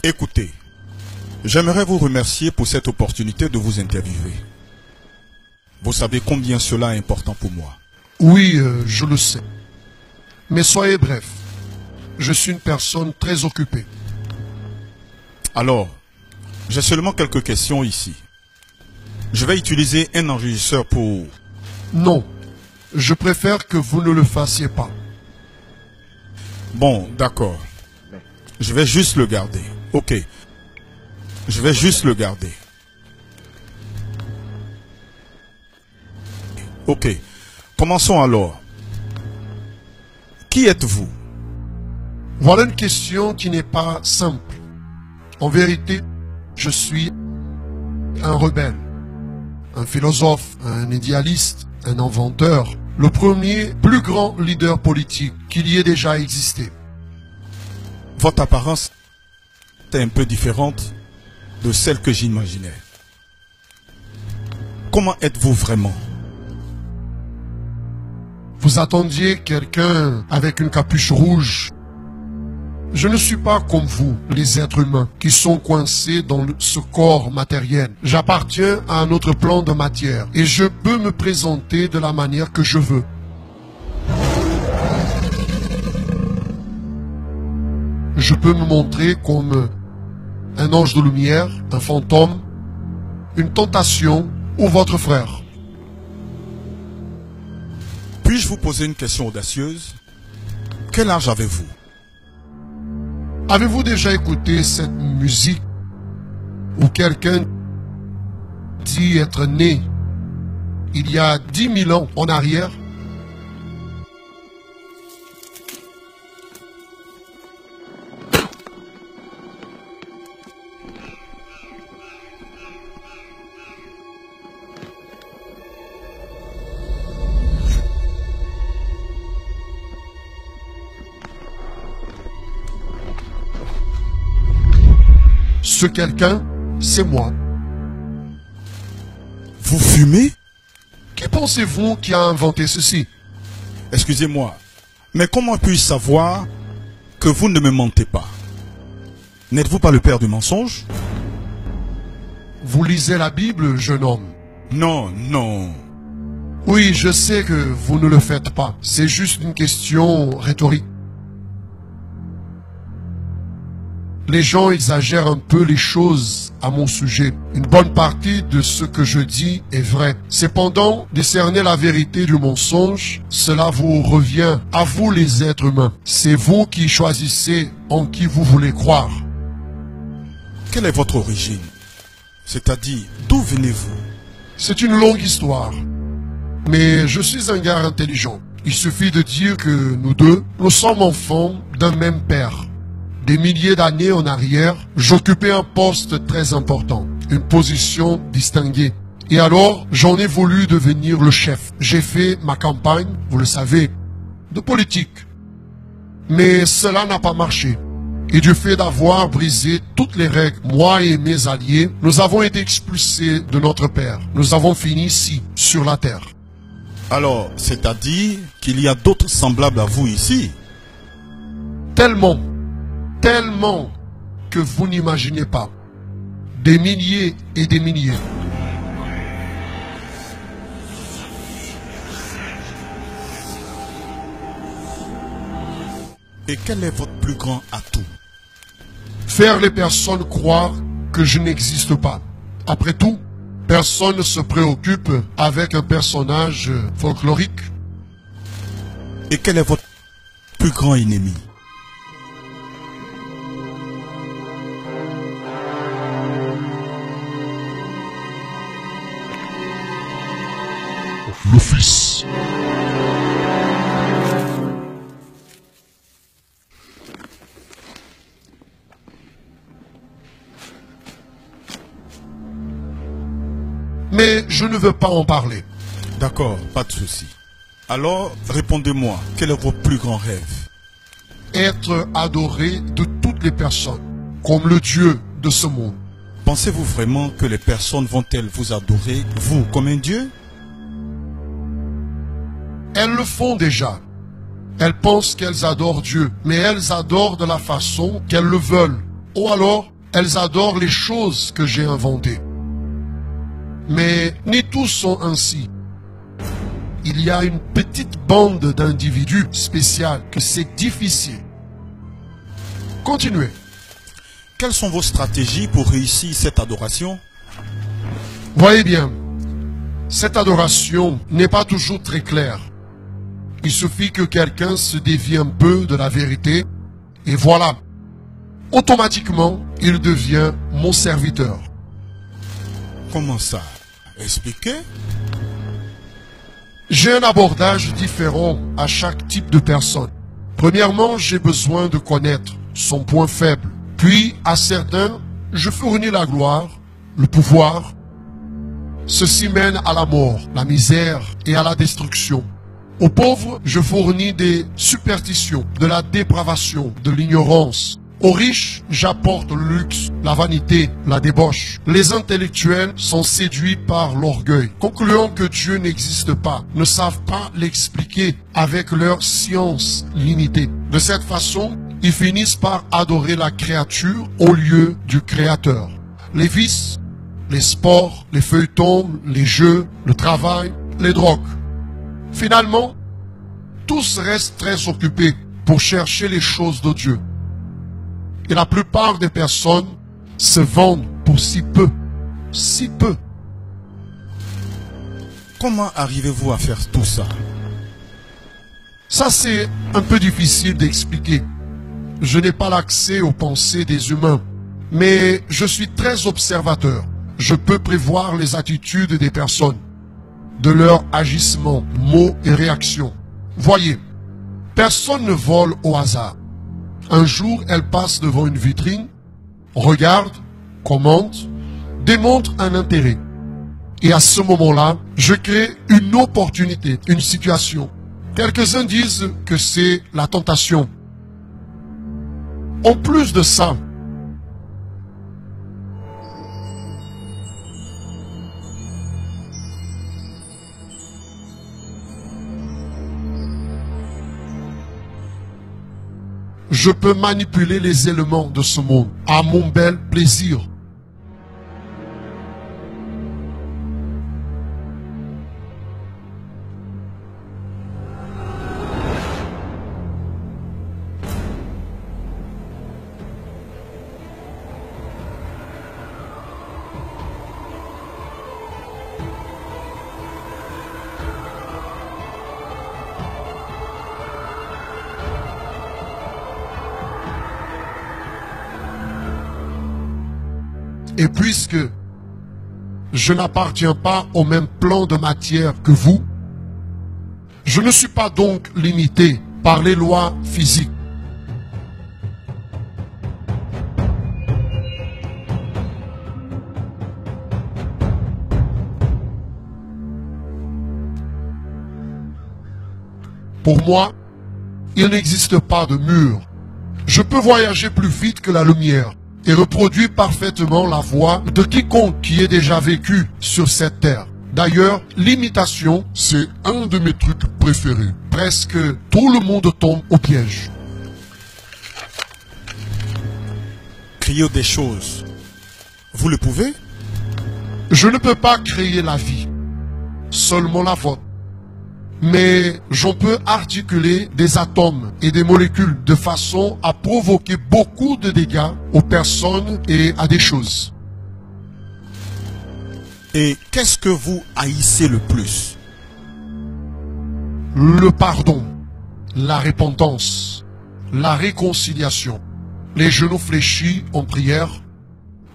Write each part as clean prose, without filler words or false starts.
Écoutez, j'aimerais vous remercier pour cette opportunité de vous interviewer. Vous savez combien cela est important pour moi. Oui, je le sais. Mais soyez bref. Je suis une personne très occupée. Alors, j'ai seulement quelques questions ici. Je vais utiliser un enregistreur pour... Non, je préfère que vous ne le fassiez pas. Bon, d'accord. Je vais juste le garder. Ok. Je vais juste le garder. Ok. Commençons alors. Qui êtes-vous? Voilà une question qui n'est pas simple. En vérité, je suis un rebelle, un philosophe, un idéaliste, un inventeur, le premier plus grand leader politique qu'il y ait déjà existé. Votre apparence est un peu différente de celle que j'imaginais. Comment êtes-vous vraiment? Vous attendiez quelqu'un avec une capuche rouge. Je ne suis pas comme vous, les êtres humains, qui sont coincés dans ce corps matériel. J'appartiens à un autre plan de matière et je peux me présenter de la manière que je veux. Je peux me montrer comme un ange de lumière, un fantôme, une tentation ou votre frère. Puis-je vous poser une question audacieuse? Quel âge avez-vous? Avez-vous déjà écouté cette musique où quelqu'un dit être né il y a 10 000 ans en arrière? Ce quelqu'un, c'est moi. Vous fumez? Qui pensez-vous qui a inventé ceci? Excusez-moi, mais comment puis-je savoir que vous ne me mentez pas? N'êtes-vous pas le père du mensonge? Vous lisez la Bible, jeune homme? Non, non. Oui, je sais que vous ne le faites pas. C'est juste une question rhétorique. Les gens exagèrent un peu les choses à mon sujet. Une bonne partie de ce que je dis est vrai. Cependant, discerner la vérité du mensonge, cela vous revient à vous les êtres humains. C'est vous qui choisissez en qui vous voulez croire. Quelle est votre origine? C'est-à-dire, d'où venez-vous? C'est une longue histoire. Mais je suis un gars intelligent. Il suffit de dire que nous deux, nous sommes enfants d'un même père. Des milliers d'années en arrière, j'occupais un poste très important, une position distinguée. Et alors, j'en ai voulu devenir le chef. J'ai fait ma campagne, vous le savez, de politique. Mais cela n'a pas marché. Et du fait d'avoir brisé toutes les règles, moi et mes alliés, nous avons été expulsés de notre père. Nous avons fini ici, sur la terre. Alors, c'est-à-dire qu'il y a d'autres semblables à vous ici? Tellement que vous n'imaginez pas. Des milliers et des milliers. Et quel est votre plus grand atout? Faire les personnes croire que je n'existe pas. Après tout, personne ne se préoccupe avec un personnage folklorique. Et quel est votre plus grand ennemi? Le Fils. Mais je ne veux pas en parler. D'accord, pas de souci. Alors, répondez-moi, quel est votre plus grand rêve? Être adoré de toutes les personnes, comme le Dieu de ce monde. Pensez-vous vraiment que les personnes vont-elles vous adorer, vous, comme un Dieu? Elles le font déjà. Elles pensent qu'elles adorent Dieu, mais elles adorent de la façon qu'elles le veulent. Ou alors, elles adorent les choses que j'ai inventées. Mais ni tous sont ainsi. Il y a une petite bande d'individus spéciaux que c'est difficile. Continuez. Quelles sont vos stratégies pour réussir cette adoration? Voyez bien, cette adoration n'est pas toujours très claire. Il suffit que quelqu'un se dévie un peu de la vérité et voilà, automatiquement, il devient mon serviteur. Comment ça? Expliquez. J'ai un abordage différent à chaque type de personne. Premièrement, j'ai besoin de connaître son point faible. Puis, à certains, je fournis la gloire, le pouvoir. Ceci mène à la mort, la misère et à la destruction. Aux pauvres, je fournis des superstitions, de la dépravation, de l'ignorance. Aux riches, j'apporte le luxe, la vanité, la débauche. Les intellectuels sont séduits par l'orgueil, concluant que Dieu n'existe pas, ne savent pas l'expliquer avec leur science limitée. De cette façon, ils finissent par adorer la créature au lieu du Créateur. Les vices, les sports, les feuilletons, les jeux, le travail, les drogues. Finalement, tous restent très occupés pour chercher les choses de Dieu. Et la plupart des personnes se vendent pour si peu. Si peu. Comment arrivez-vous à faire tout ça? Ça, c'est un peu difficile d'expliquer. Je n'ai pas l'accès aux pensées des humains. Mais je suis très observateur. Je peux prévoir les attitudes des personnes, de leurs agissements, mots et réactions. Voyez, personne ne vole au hasard. Un jour, elle passe devant une vitrine, regarde, commente, démontre un intérêt. Et à ce moment-là, je crée une opportunité, une situation. Quelques-uns disent que c'est la tentation. En plus de ça, je peux manipuler les éléments de ce monde à mon bel plaisir. Et puisque je n'appartiens pas au même plan de matière que vous, je ne suis pas donc limité par les lois physiques. Pour moi, il n'existe pas de mur. Je peux voyager plus vite que la lumière et reproduit parfaitement la voix de quiconque qui ait déjà vécu sur cette terre. D'ailleurs, l'imitation, c'est un de mes trucs préférés. Presque tout le monde tombe au piège. Créer des choses, vous le pouvez? Je ne peux pas créer la vie, seulement la vôtre. Mais j'en peux articuler des atomes et des molécules de façon à provoquer beaucoup de dégâts aux personnes et à des choses. Et qu'est-ce que vous haïssez le plus? Le pardon, la repentance, la réconciliation, les genoux fléchis en prière,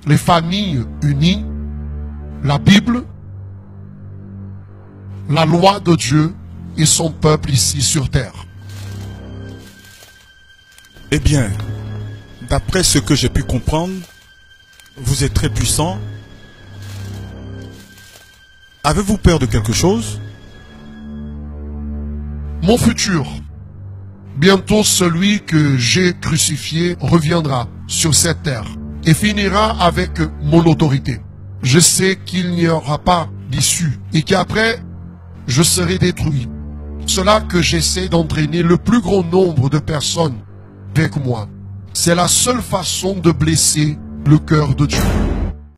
les familles unies, la Bible, la loi de Dieu et son peuple ici sur terre. Eh bien, d'après ce que j'ai pu comprendre, vous êtes très puissant. Avez-vous peur de quelque chose? Mon futur, bientôt celui que j'ai crucifié, reviendra sur cette terre et finira avec mon autorité. Je sais qu'il n'y aura pas d'issue et qu'après, je serai détruit. Cela que j'essaie d'entraîner le plus grand nombre de personnes avec moi. C'est la seule façon de blesser le cœur de Dieu.